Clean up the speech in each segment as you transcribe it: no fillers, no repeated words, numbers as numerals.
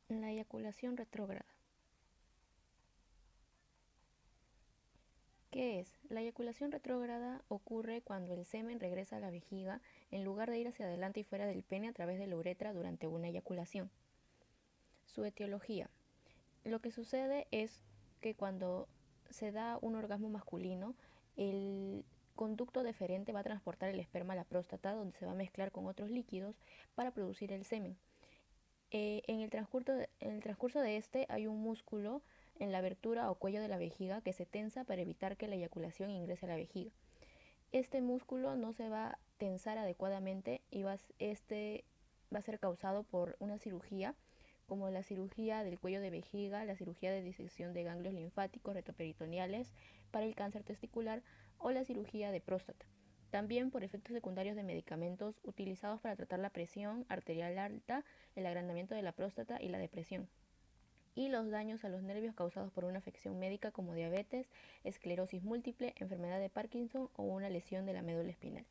La eyaculación retrógrada. ¿Qué es? La eyaculación retrógrada ocurre cuando el semen regresa a la vejiga en lugar de ir hacia adelante y fuera del pene a través de la uretra durante una eyaculación. Su etiología. Lo que sucede es que cuando se da un orgasmo masculino, el conducto deferente va a transportar el esperma a la próstata, donde se va a mezclar con otros líquidos para producir el semen. En el transcurso de este hay un músculo en la abertura o cuello de la vejiga que se tensa para evitar que la eyaculación ingrese a la vejiga. Este músculo no se va a tensar adecuadamente y este va a ser causado por una cirugía como la cirugía del cuello de vejiga, la cirugía de disección de ganglios linfáticos retroperitoneales para el cáncer testicular o la cirugía de próstata. También por efectos secundarios de medicamentos utilizados para tratar la presión arterial alta, el agrandamiento de la próstata y la depresión. Y los daños a los nervios causados por una afección médica como diabetes, esclerosis múltiple, enfermedad de Parkinson o una lesión de la médula espinal.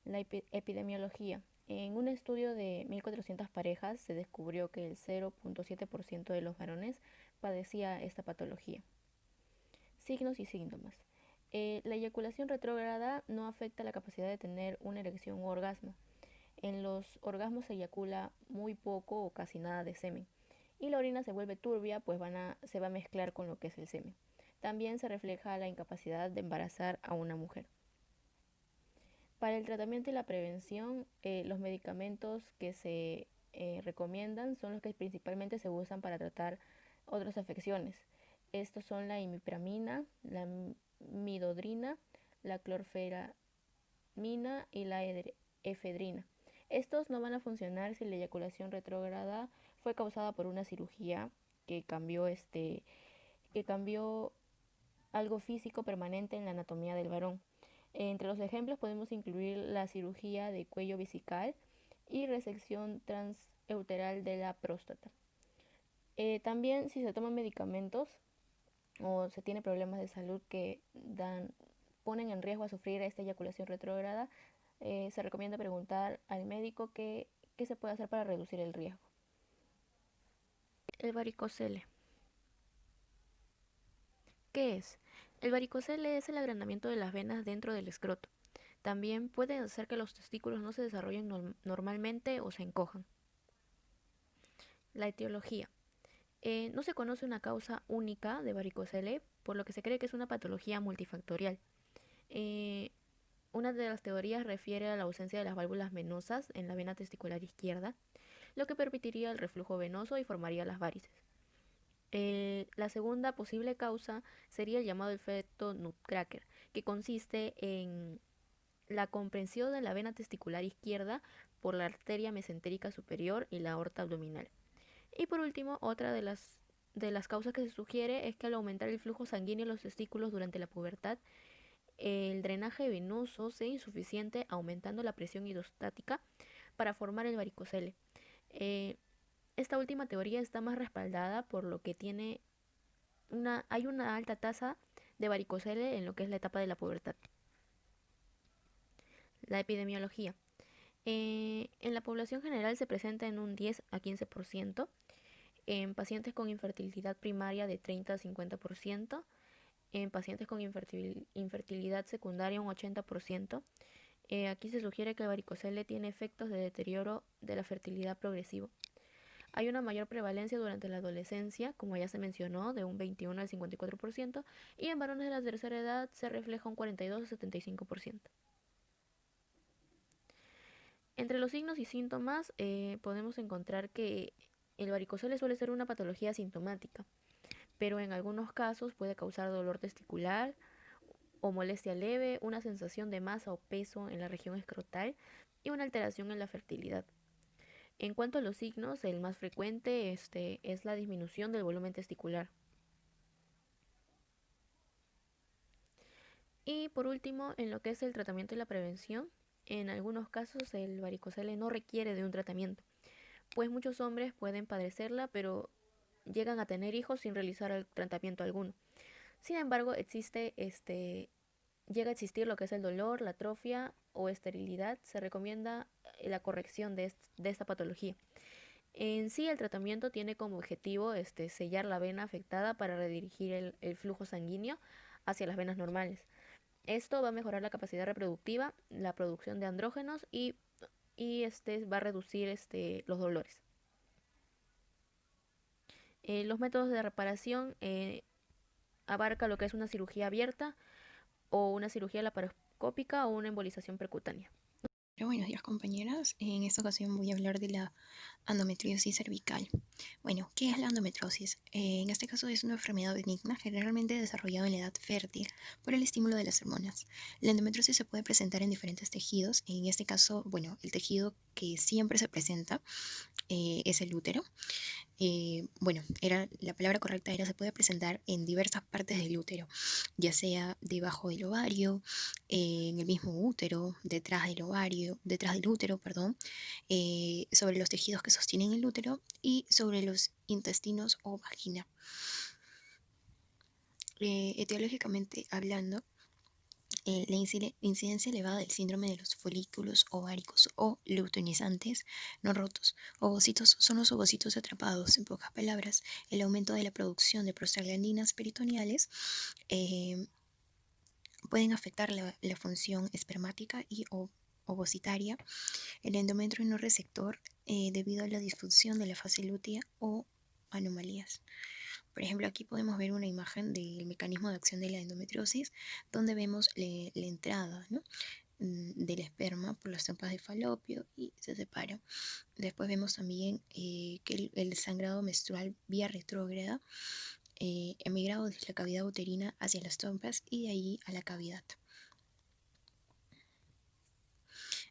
La epidemiología. En un estudio de 1.400 parejas se descubrió que el 0.7% de los varones padecía esta patología. Signos y síntomas. La eyaculación retrógrada no afecta la capacidad de tener una erección u orgasmo. En los orgasmos se eyacula muy poco o casi nada de semen. Y la orina se vuelve turbia, pues se va a mezclar con lo que es el semen. También se refleja la incapacidad de embarazar a una mujer. Para el tratamiento y la prevención, los medicamentos que se recomiendan son los que principalmente se usan para tratar otras afecciones. Estos son la imipramina, la midodrina, la clorferamina y la efedrina. Estos no van a funcionar si la eyaculación retrógrada fue causada por una cirugía que cambió algo físico permanente en la anatomía del varón. Entre los ejemplos podemos incluir la cirugía de cuello vesical y resección transeuteral de la próstata. También si se toman medicamentos o se tiene problemas de salud que ponen en riesgo a sufrir esta eyaculación retrógrada, se recomienda preguntar al médico qué se puede hacer para reducir el riesgo. El varicocele. ¿Qué es? El varicocele es el agrandamiento de las venas dentro del escroto. También puede hacer que los testículos no se desarrollen normalmente o se encojan. La etiología. No se conoce una causa única de varicocele, por lo que se cree que es una patología multifactorial. Eh, una de las teorías refiere a la ausencia de las válvulas venosas en la vena testicular izquierda, lo que permitiría el reflujo venoso y formaría las varices. La segunda posible causa sería el llamado efecto Nutcracker, que consiste en la comprensión de la vena testicular izquierda por la arteria mesentérica superior y la aorta abdominal. Y por último, otra de las causas que se sugiere es que al aumentar el flujo sanguíneo en los testículos durante la pubertad, el drenaje venoso sea insuficiente, aumentando la presión hidrostática para formar el varicocele. Eh, Esta última teoría está más respaldada por lo que hay una alta tasa de varicocele en lo que es la etapa de la pubertad. La epidemiología. En la población general se presenta en un 10 a 15%, en pacientes con infertilidad primaria de 30 a 50%, en pacientes con infertilidad secundaria un 80%. Aquí se sugiere que el varicocele tiene efectos de deterioro de la fertilidad progresivo. Hay una mayor prevalencia durante la adolescencia, como ya se mencionó, de un 21 al 54%, y en varones de la tercera edad se refleja un 42 a 75%. Entre los signos y síntomas podemos encontrar que el varicocele suele ser una patología asintomática, pero en algunos casos puede causar dolor testicular o molestia leve, una sensación de masa o peso en la región escrotal y una alteración en la fertilidad. En cuanto a los signos, el más frecuente es la disminución del volumen testicular. Y por último, en lo que es el tratamiento y la prevención, en algunos casos el varicocele no requiere de un tratamiento, pues muchos hombres pueden padecerla, pero llegan a tener hijos sin realizar el tratamiento alguno. Sin embargo, llega a existir lo que es el dolor, la atrofia o esterilidad. Se recomienda la corrección de esta patología. En sí, el tratamiento tiene como objetivo sellar la vena afectada para redirigir el flujo sanguíneo hacia las venas normales. Esto va a mejorar la capacidad reproductiva, la producción de andrógenos y va a reducir los dolores. Los métodos de reparación abarca lo que es una cirugía abierta o una cirugía laparoscópica o una embolización percutánea. Buenos días, compañeras. En esta ocasión voy a hablar de la endometriosis cervical. Bueno, ¿qué es la endometriosis? En este caso es una enfermedad benigna generalmente desarrollada en la edad fértil por el estímulo de las hormonas. La endometriosis se puede presentar en diferentes tejidos. En este caso, bueno, el tejido que siempre se presenta es el útero. La palabra correcta era se puede presentar en diversas partes del útero, ya sea debajo del ovario, en el mismo útero, detrás del útero, perdón, sobre los tejidos que sostienen el útero y sobre los intestinos o vagina. Etiológicamente hablando, la incidencia elevada del síndrome de los folículos ováricos o luteinizantes no rotos. Ovocitos son los ovocitos atrapados. En pocas palabras, el aumento de la producción de prostaglandinas peritoneales pueden afectar la función espermática y ovocitaria, el endometrio no receptor debido a la disfunción de la fase lútea o anomalías. Por ejemplo, aquí podemos ver una imagen del mecanismo de acción de la endometriosis, donde vemos la entrada, ¿no?, del esperma por las trompas de falopio y se separa. Después vemos también que el sangrado menstrual vía retrógrada emigrado desde la cavidad uterina hacia las trompas y de ahí a la cavidad.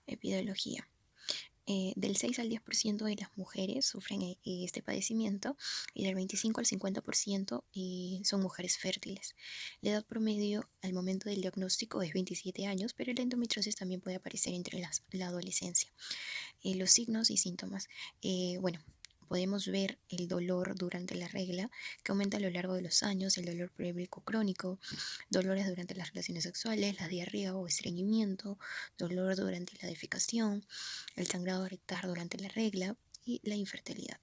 Epidemiología. Del 6 al 10% de las mujeres sufren este padecimiento y del 25 al 50% son mujeres fértiles. La edad promedio al momento del diagnóstico es 27 años, pero la endometriosis también puede aparecer entre la adolescencia. Los signos y síntomas. Podemos ver el dolor durante la regla, que aumenta a lo largo de los años, el dolor pélvico crónico, dolores durante las relaciones sexuales, la diarrea o estreñimiento, dolor durante la defecación, el sangrado rectal durante la regla y la infertilidad.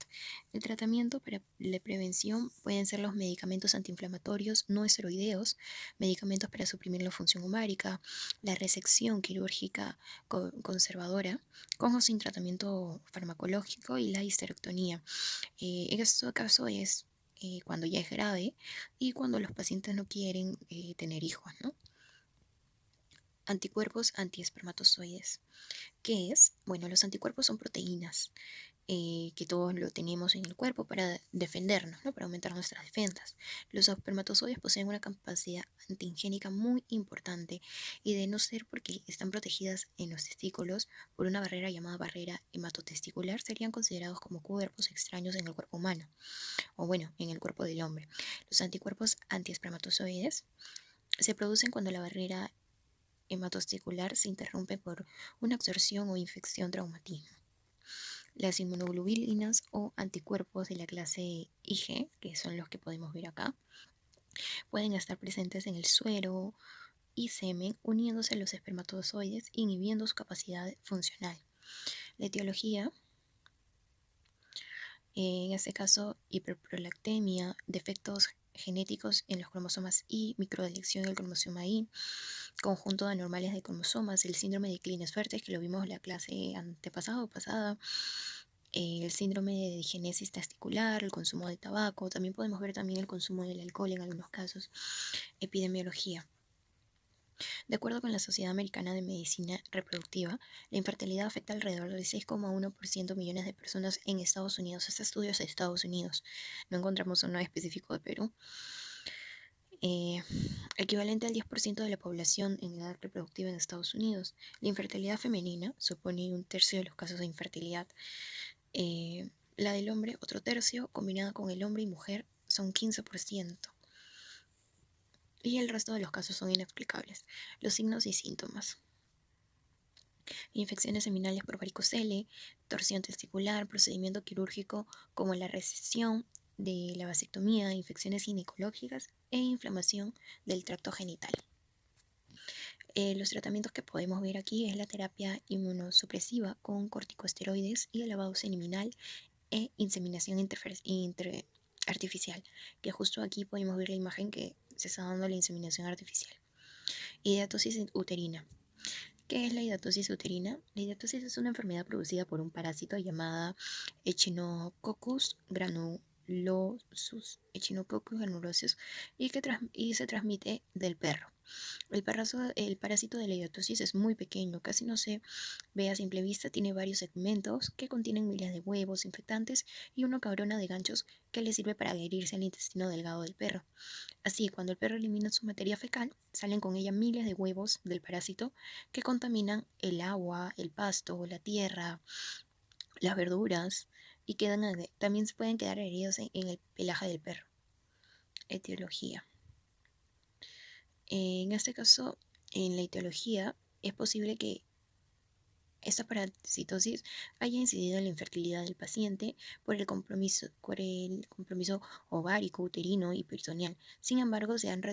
El tratamiento para la prevención pueden ser los medicamentos antiinflamatorios no esteroideos, medicamentos para suprimir la función ovárica, la resección quirúrgica conservadora, con o sin tratamiento farmacológico y la histerectomía. En este caso es cuando ya es grave y cuando los pacientes no quieren tener hijos, ¿no? Anticuerpos antiespermatozoides. ¿Qué es? Bueno, los anticuerpos son proteínas que todos lo tenemos en el cuerpo para defendernos, ¿no?, para aumentar nuestras defensas. Los espermatozoides poseen una capacidad antigénica muy importante y de no ser porque están protegidas en los testículos por una barrera llamada barrera hematotesticular, serían considerados como cuerpos extraños en el cuerpo humano, o bueno, en el cuerpo del hombre. Los anticuerpos antiespermatozoides se producen cuando la barrera hematotesticular se interrumpe por una absorción o infección traumatismo. Las inmunoglobulinas o anticuerpos de la clase IG, que son los que podemos ver acá, pueden estar presentes en el suero y semen, uniéndose a los espermatozoides, inhibiendo su capacidad funcional. La etiología, en este caso, hiperprolactemia, defectos genéticos en los cromosomas Y, microdeleción del cromosoma Y, conjunto de anormales de cromosomas, el síndrome de Klinefelter, que lo vimos en la clase antepasada o pasada, el síndrome de digenesis testicular, el consumo de tabaco, también podemos ver también el consumo del alcohol en algunos casos. Epidemiología. De acuerdo con la Sociedad Americana de Medicina Reproductiva, la infertilidad afecta alrededor del 6,1% millones de personas en Estados Unidos. Este estudio es de Estados Unidos, no encontramos uno específico de Perú. Equivalente al 10% de la población en edad reproductiva en Estados Unidos. La infertilidad femenina supone 1/3 de los casos de infertilidad. La del hombre, otro tercio, combinada con el hombre y mujer, son 15%. Y el resto de los casos son inexplicables. Los signos y síntomas. Infecciones seminales por varicocele, torsión testicular, procedimiento quirúrgico como la resección de la vasectomía, infecciones ginecológicas e inflamación del tracto genital. Los tratamientos que podemos ver aquí es la terapia inmunosupresiva con corticosteroides y el lavado seminal e inseminación artificial, que justo aquí podemos ver la imagen que se está dando la inseminación artificial. Hidatosis uterina. ¿Qué es la hidatosis uterina? La hidatosis es una enfermedad producida por un parásito llamada Echinococcus granulosus y se transmite del perro. El parásito de la hidatosis es muy pequeño, casi no se ve a simple vista, tiene varios segmentos que contienen miles de huevos infectantes y una cabrona de ganchos que le sirve para adherirse al intestino delgado del perro. Así, cuando el perro elimina su materia fecal, salen con ella miles de huevos del parásito que contaminan el agua, el pasto, la tierra, las verduras y también se pueden quedar heridos en el pelaje del perro. Etiología. En este caso, en la etiología, es posible que esta parasitosis haya incidido en la infertilidad del paciente por el compromiso ovárico, uterino y peritoneal. Sin embargo, se han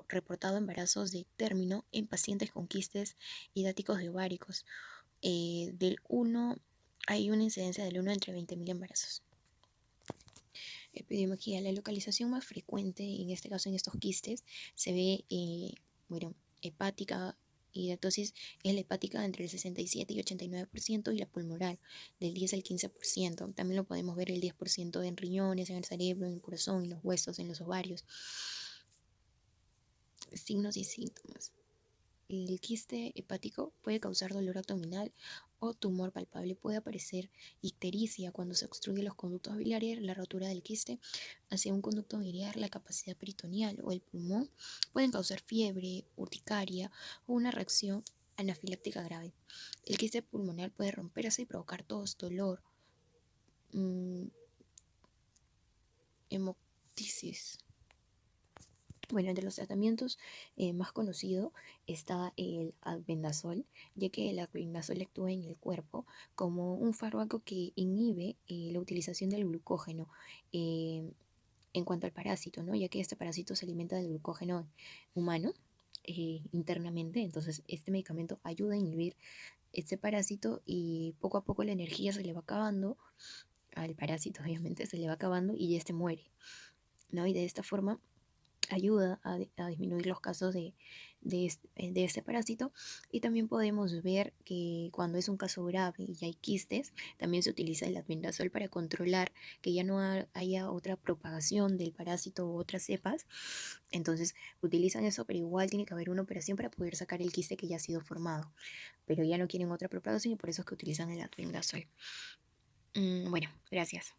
reportado embarazos de término en pacientes con quistes hidáticos de ováricos. Hay una incidencia del 1 entre 20.000 embarazos. Epidemiología, la localización más frecuente, en este caso en estos quistes, se ve, hepática. Hidatosis es la hepática entre el 67 y 89% y la pulmonar del 10 al 15%. También lo podemos ver el 10% en riñones, en el cerebro, en el corazón, en los huesos, en los ovarios. Signos y síntomas. El quiste hepático puede causar dolor abdominal o tumor palpable. Puede aparecer ictericia cuando se obstruyen los conductos biliares, la rotura del quiste hacia un conducto biliar, la capacidad peritoneal o el pulmón. Pueden causar fiebre, urticaria o una reacción anafiláctica grave. El quiste pulmonar puede romperse y provocar tos, dolor, hemoptisis. Bueno, entre los tratamientos más conocidos está el albendazol, ya que el albendazol actúa en el cuerpo como un fármaco que inhibe la utilización del glucógeno en cuanto al parásito, ¿no? Ya que este parásito se alimenta del glucógeno humano internamente, entonces este medicamento ayuda a inhibir este parásito y poco a poco la energía se le va acabando, al parásito obviamente se le va acabando y este muere, ¿no? Y de esta forma ayuda a disminuir los casos de este parásito. Y también podemos ver que cuando es un caso grave y hay quistes, también se utiliza el albendazol para controlar que ya no haya otra propagación del parásito u otras cepas. Entonces utilizan eso, pero igual tiene que haber una operación para poder sacar el quiste que ya ha sido formado. Pero ya no quieren otra propagación y por eso es que utilizan el albendazol. Bueno, gracias.